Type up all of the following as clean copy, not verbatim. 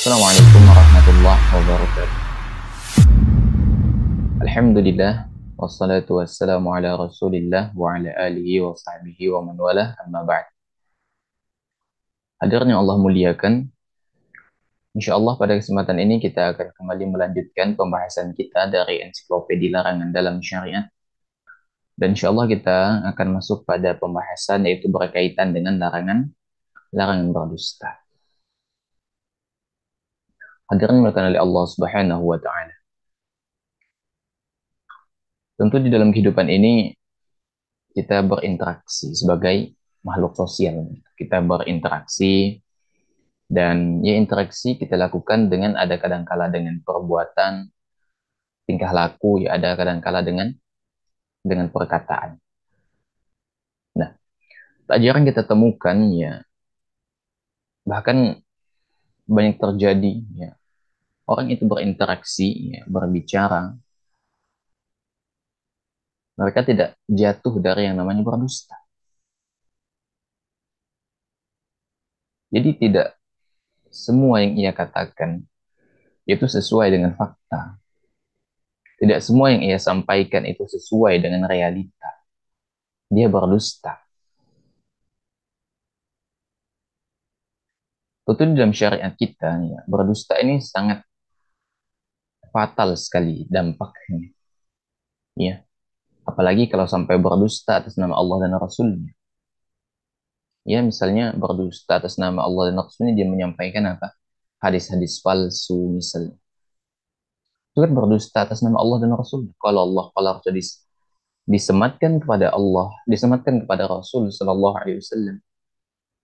Assalamualaikum warahmatullahi wabarakatuh. Alhamdulillah wassalatu wassalamu ala Rasulillah wa ala alihi wa sahbihi wa man walah amma ba'd. Hadirin yang Allah muliakan, insyaallah pada kesempatan ini kita akan kembali melanjutkan pembahasan kita dari ensiklopedia larangan dalam syariat, dan insyaallah kita akan masuk pada pembahasan yaitu berkaitan dengan larangan berdusta. Hadirin yang oleh Allah Subhanahu wa taala. Tentu di dalam kehidupan ini kita berinteraksi sebagai makhluk sosial. Kita berinteraksi dan ya interaksi kita lakukan dengan ada kadangkala dengan perbuatan, tingkah laku, ya ada kadangkala dengan perkataan. Nah, tak jarang kita temukan ya bahkan banyak terjadi ya orang itu berinteraksi ya berbicara, mereka tidak jatuh dari yang namanya berdusta. Jadi tidak semua yang ia katakan itu sesuai dengan fakta. Tidak semua yang ia sampaikan itu sesuai dengan realita. Dia berdusta. Tentu di dalam syariat kita, ya, berdusta ini sangat fatal sekali dampaknya. Ya. Apalagi kalau sampai berdusta atas nama Allah dan Rasulnya. Ya, misalnya berdusta atas nama Allah dan Rasulnya, dia menyampaikan apa? Hadis-hadis palsu misalnya. Itu kan berdusta atas nama Allah dan Rasulnya. Kalau Rasul disematkan kepada Allah, disematkan kepada Rasul Sallallahu Alaihi Wasallam.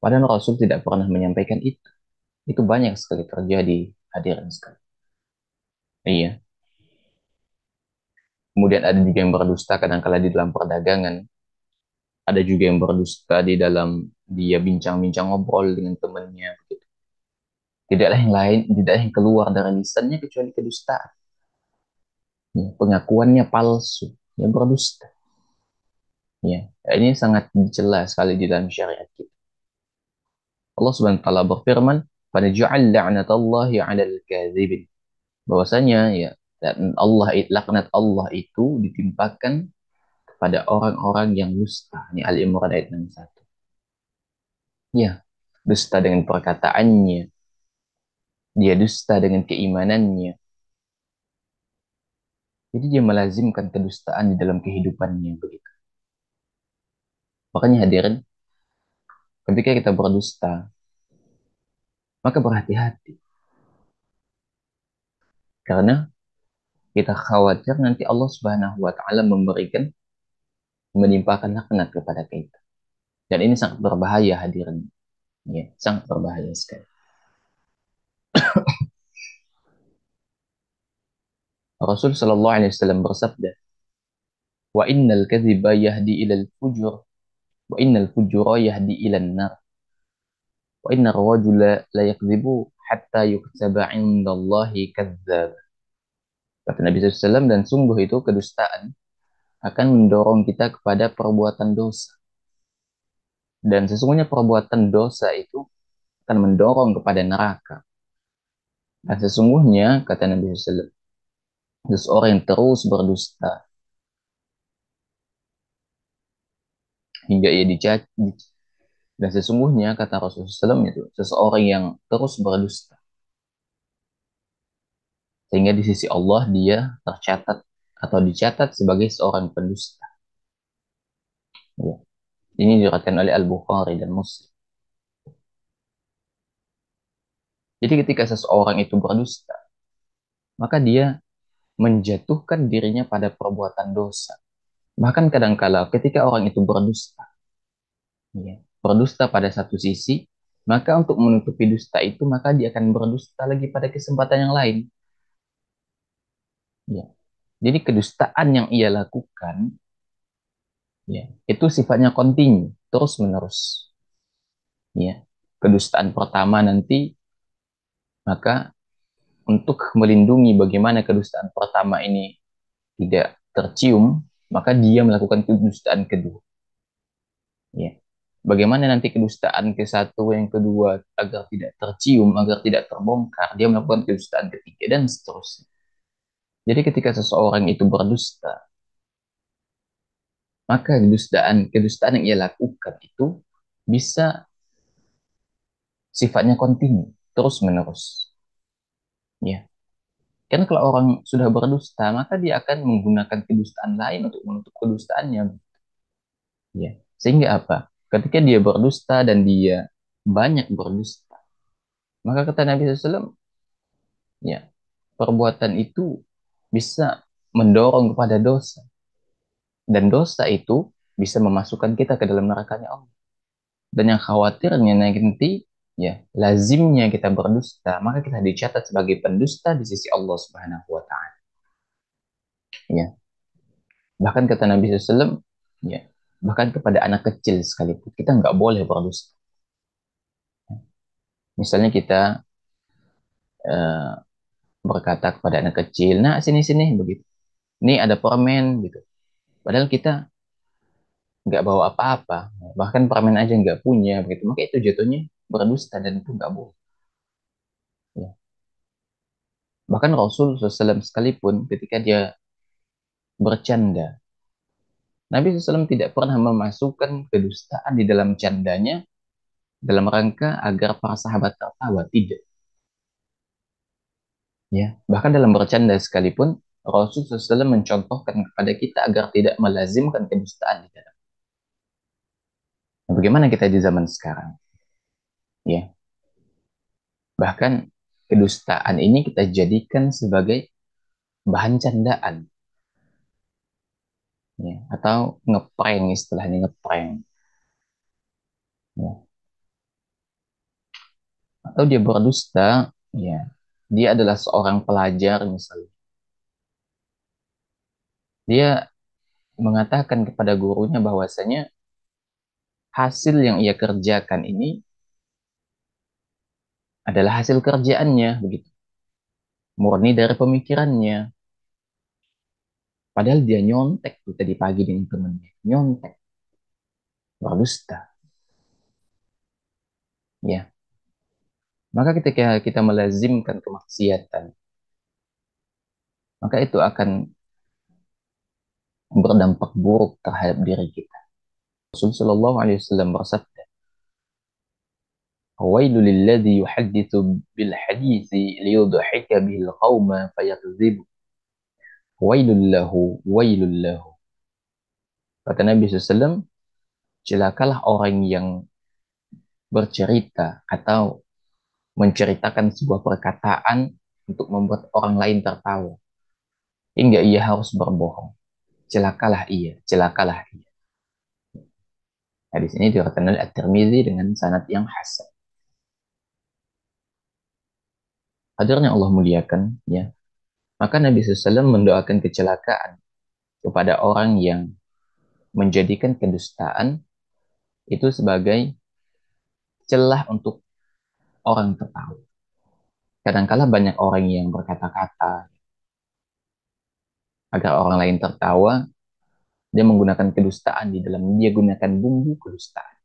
Padahal Rasul tidak pernah menyampaikan itu. Itu banyak sekali terjadi, hadirin sekali. Iya. Kemudian ada juga yang berdusta kadang-kala di dalam perdagangan. Ada juga yang berdusta di dalam dia bincang-bincang ngobrol dengan temannya. Begitu. Tidaklah yang lain, tidak yang keluar dari lisannya kecuali kedustaan. Ya, pengakuannya palsu, ya berdusta. Ya, ini sangat jelas sekali di dalam syariat kita. Allah Subhanahu wa taala berfirman, "Pada ja'al la'natallahi 'alal kadzibin." Bahwasanya ya dan laknat Allah itu ditimpakan pada orang-orang yang dusta. Ini Ali Imran ayat 61. Ya, dusta dengan perkataannya, dia dusta dengan keimanannya. Jadi dia melazimkan kedustaan di dalam kehidupannya begitu. Makanya hadirin, ketika kita berdusta, maka berhati-hati. Karena kita khawatir nanti Allah Subhanahu wa taala menimpakan laknat kepada kita. Dan ini sangat berbahaya hadirin. Ya, sangat berbahaya sekali. Rasul sallallahu alaihi wasallam bersabda, "Wa innal kadhiba yahdi ilal fujur, wa innal fujura yahdi ilan nar, wa innar rajula la yakdzibu hatta yuktaba 'indallahi kadzdzab." Kata Nabi SAW, dan sungguh itu kedustaan akan mendorong kita kepada perbuatan dosa. Dan sesungguhnya perbuatan dosa itu akan mendorong kepada neraka. Dan sesungguhnya, kata Nabi SAW, seseorang yang terus berdusta hingga ia dicaci, dan sesungguhnya, kata Rasulullah SAW, itu seseorang yang terus berdusta sehingga di sisi Allah dia tercatat atau dicatat sebagai seorang pendusta. Ya. Ini diriwayatkan oleh Al-Bukhari dan Muslim. Jadi ketika seseorang itu berdusta, maka dia menjatuhkan dirinya pada perbuatan dosa. Bahkan kadangkala ketika orang itu berdusta, ya, berdusta pada satu sisi, maka untuk menutupi dusta itu, maka dia akan berdusta lagi pada kesempatan yang lain. Ya. Jadi kedustaan yang ia lakukan, ya, itu sifatnya kontinu, terus menerus. Ya. Kedustaan pertama nanti, maka untuk melindungi bagaimana kedustaan pertama ini tidak tercium, maka dia melakukan kedustaan kedua. Ya. Bagaimana nanti kedustaan ke satu, yang kedua, agar tidak tercium, agar tidak terbongkar, dia melakukan kedustaan ketiga, dan seterusnya. Jadi ketika seseorang itu berdusta, maka kedustaan yang ia lakukan itu bisa sifatnya kontinu, terus menerus. Ya, karena kalau orang sudah berdusta, maka dia akan menggunakan kedustaan lain untuk menutup kedustaannya. Ya, sehingga apa? Ketika dia berdusta dan dia banyak berdusta, maka kata Nabi SAW, ya, perbuatan itu bisa mendorong kepada dosa, dan dosa itu bisa memasukkan kita ke dalam nerakanya Allah. Dan yang khawatirnya nanti, ya, lazimnya kita berdusta, maka kita dicatat sebagai pendusta di sisi Allah Subhanahu wa taala. Ya, bahkan kata Nabi SAW, ya, bahkan kepada anak kecil sekalipun kita nggak boleh berdusta. Misalnya kita eh, berkata kepada anak kecil, nah sini sini begitu, ini ada permen gitu. Padahal kita nggak bawa apa-apa, bahkan permen aja nggak punya begitu. Maka itu jatuhnya berdusta, dan itu nggak boleh. Ya. Bahkan Rasul SAW sekalipun ketika dia bercanda, Nabi SAW tidak pernah memasukkan kedustaan di dalam candanya dalam rangka agar para sahabat tertawa. Tidak. Ya. Bahkan dalam bercanda sekalipun, Rasul SAW mencontohkan kepada kita agar tidak melazimkan kedustaan di dalam. Nah, bagaimana kita di zaman sekarang? Ya. Bahkan kedustaan ini kita jadikan sebagai bahan candaan. Ya. Atau ngeprank, istilahnya ngeprank. Ya. Atau dia berdusta, ya, dia adalah seorang pelajar misalnya. Dia mengatakan kepada gurunya bahwasanya hasil yang ia kerjakan ini adalah hasil kerjaannya, begitu. Murni dari pemikirannya. Padahal dia nyontek tuh tadi pagi dengan temannya. Nyontek, berdusta. Ya. Maka ketika kita melazimkan kemaksiatan, maka itu akan berdampak buruk terhadap diri kita. Rasulullah Shallallahu Alaihi Wasallam bersabda, "Wailu lilladzi yuhadditsu bil haditsi liyudhika bil qauma fayakdzibu. Wailul lahu, wailul lahu." Kata Nabi SAW, celakalah orang yang bercerita atau menceritakan sebuah perkataan untuk membuat orang lain tertawa, hingga ia harus berbohong. Celakalah ia, celakalah ia. Nah, di sini diriwayatkan oleh At-Tirmizi dengan sanad yang hasan. Hadirnya Allah muliakan, ya. Maka Nabi SAW mendoakan kecelakaan kepada orang yang menjadikan kedustaan itu sebagai celah untuk orang tertawa. Kadangkala banyak orang yang berkata-kata agar orang lain tertawa, dia menggunakan kedustaan di dalam, dia gunakan bumbu kedustaan.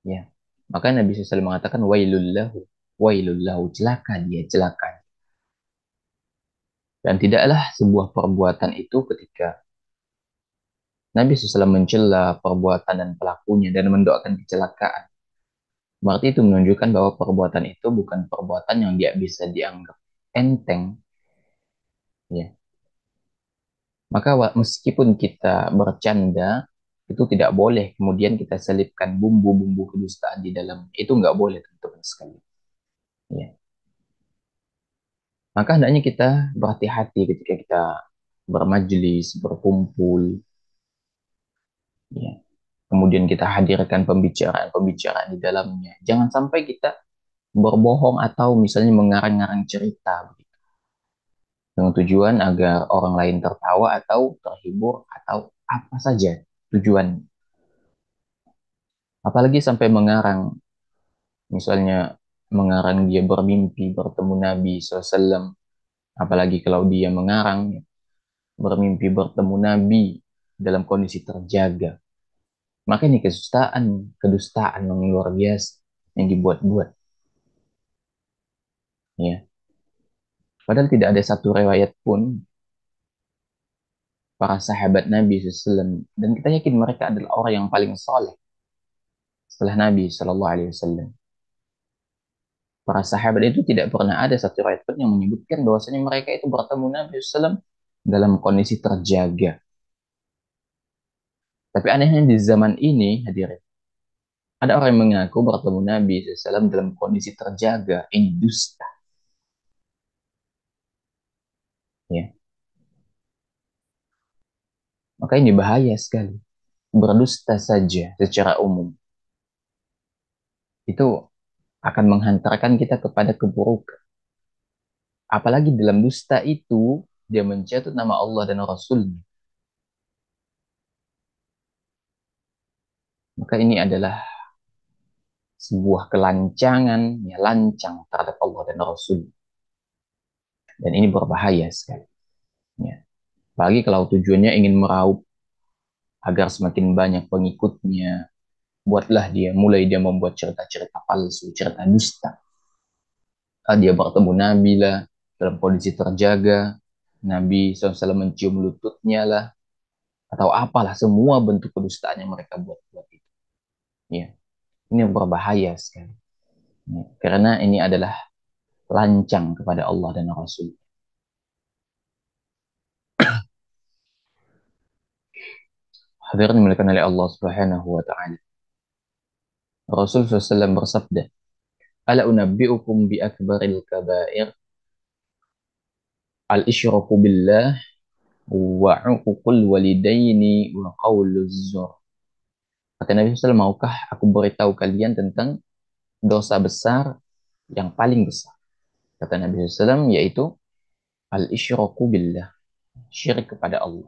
Ya. Maka Nabi SAW mengatakan wailul lahu, celaka dia, celaka. Dan tidaklah sebuah perbuatan itu ketika Nabi SAW mencela perbuatan dan pelakunya dan mendoakan kecelakaan. Berarti itu menunjukkan bahwa perbuatan itu bukan perbuatan yang dia bisa dianggap enteng. Ya. Maka meskipun kita bercanda, itu tidak boleh kemudian kita selipkan bumbu-bumbu kedustaan di dalam. Itu nggak boleh, teman-teman sekali. Ya. Maka hendaknya kita berhati-hati ketika kita bermajelis, berkumpul, ya. Kemudian kita hadirkan pembicaraan-pembicaraan di dalamnya. Jangan sampai kita berbohong atau misalnya mengarang-arang cerita begitu, dengan tujuan agar orang lain tertawa atau terhibur atau apa saja tujuan. Apalagi sampai mengarang, misalnya mengarang dia bermimpi bertemu Nabi SAW. Apalagi kalau dia mengarang bermimpi bertemu Nabi dalam kondisi terjaga, Maka ini kedustaan yang luar biasa yang dibuat-buat. Ya. Padahal tidak ada satu riwayat pun para sahabat Nabi SAW, dan kita yakin mereka adalah orang yang paling soleh setelah Nabi Shallallahu Alaihi Wasallam. Para sahabat itu tidak pernah ada satu riwayat pun yang menyebutkan bahwasanya mereka itu bertemu Nabi SAW dalam kondisi terjaga. Tapi anehnya di zaman ini, hadirin, ada orang yang mengaku bertemu Nabi SAW dalam kondisi terjaga. Ini dusta. Ya. Maka ini bahaya sekali. Berdusta saja secara umum. Itu akan menghantarkan kita kepada keburukan. Apalagi dalam dusta itu, dia mencatut nama Allah dan Rasulnya. Maka ini adalah sebuah kelancangan, ya lancang terhadap Allah dan Rasul. Dan ini berbahaya sekali. Ya. Apalagi kalau tujuannya ingin meraup agar semakin banyak pengikutnya, buatlah dia membuat cerita-cerita palsu, cerita dusta. Dia bertemu Nabi lah dalam kondisi terjaga, Nabi SAW mencium lututnya lah, atau apalah semua bentuk kedustaan yang mereka buat-buat itu. Ya, ini berbahaya sekali. Ya, karena ini adalah lancang kepada Allah dan Rasul. Hadirin dimuliakan oleh Allah Subhanahu wa taala. Rasul SAW bersabda, "Ala unabbi'ukum bi akbaril kabair al-isyraku billah wa 'uququl walidaini wa qauluz zur." Kata Nabi SAW, maukah aku beritahu kalian tentang dosa besar yang paling besar? Kata Nabi SAW, yaitu al-isyraku billah, syirik kepada Allah.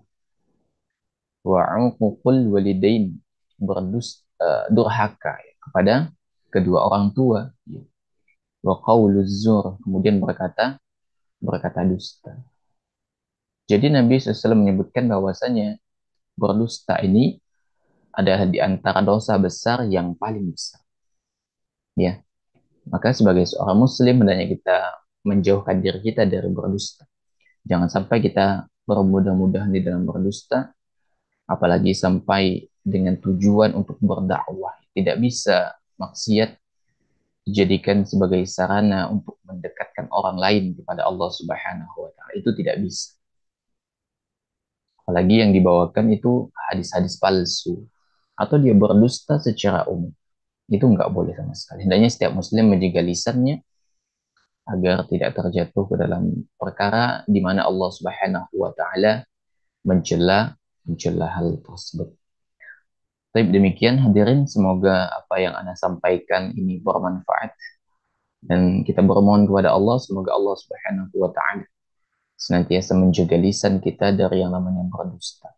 Wa 'uququl walidain, durhaka ya, kepada kedua orang tua. Wa qauluz zur, kemudian berkata dusta. Jadi Nabi SAW menyebutkan bahwasanya berdusta ini adalah di antara dosa besar yang paling besar. Ya, maka sebagai seorang muslim hendaknya kita menjauhkan diri kita dari berdusta. Jangan sampai kita bermudah-mudahan di dalam berdusta, apalagi sampai dengan tujuan untuk berdakwah. Tidak bisa maksiat dijadikan sebagai sarana untuk mendekatkan orang lain kepada Allah Subhanahu wa taala. Itu tidak bisa. Apalagi yang dibawakan itu hadis-hadis palsu atau dia berdusta secara umum. Itu nggak boleh sama sekali. Hendaknya setiap muslim menjaga lisannya agar tidak terjatuh ke dalam perkara di mana Allah Subhanahu wa taala mencela mencela hal tersebut. Tapi demikian hadirin, semoga apa yang Anda sampaikan ini bermanfaat dan kita bermohon kepada Allah semoga Allah Subhanahu wa taala senantiasa menjaga lisan kita dari yang namanya berdusta.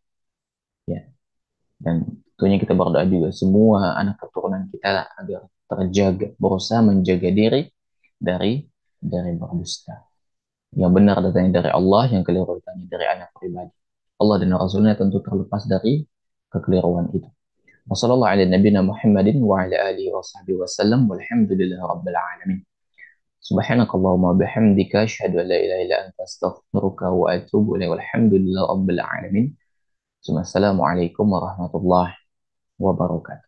Ya. Dan tentunya kita berdoa juga semua anak keturunan kita agar terjaga, berusaha menjaga diri dari berdusta. Yang benar datangnya dari Allah, yang keliru datangnya dari anak pribadi. Allah dan Rasulnya tentu terlepas dari kekeliruan itu. Wassalamualaikum Subhanakallahumma bihamdika asyhadu an la ilaha illa anta astaghfiruka wa atubu ilaik. Walhamdulillahirabbil alamin. Assalamualaikum warahmatullahi wabarakatuh.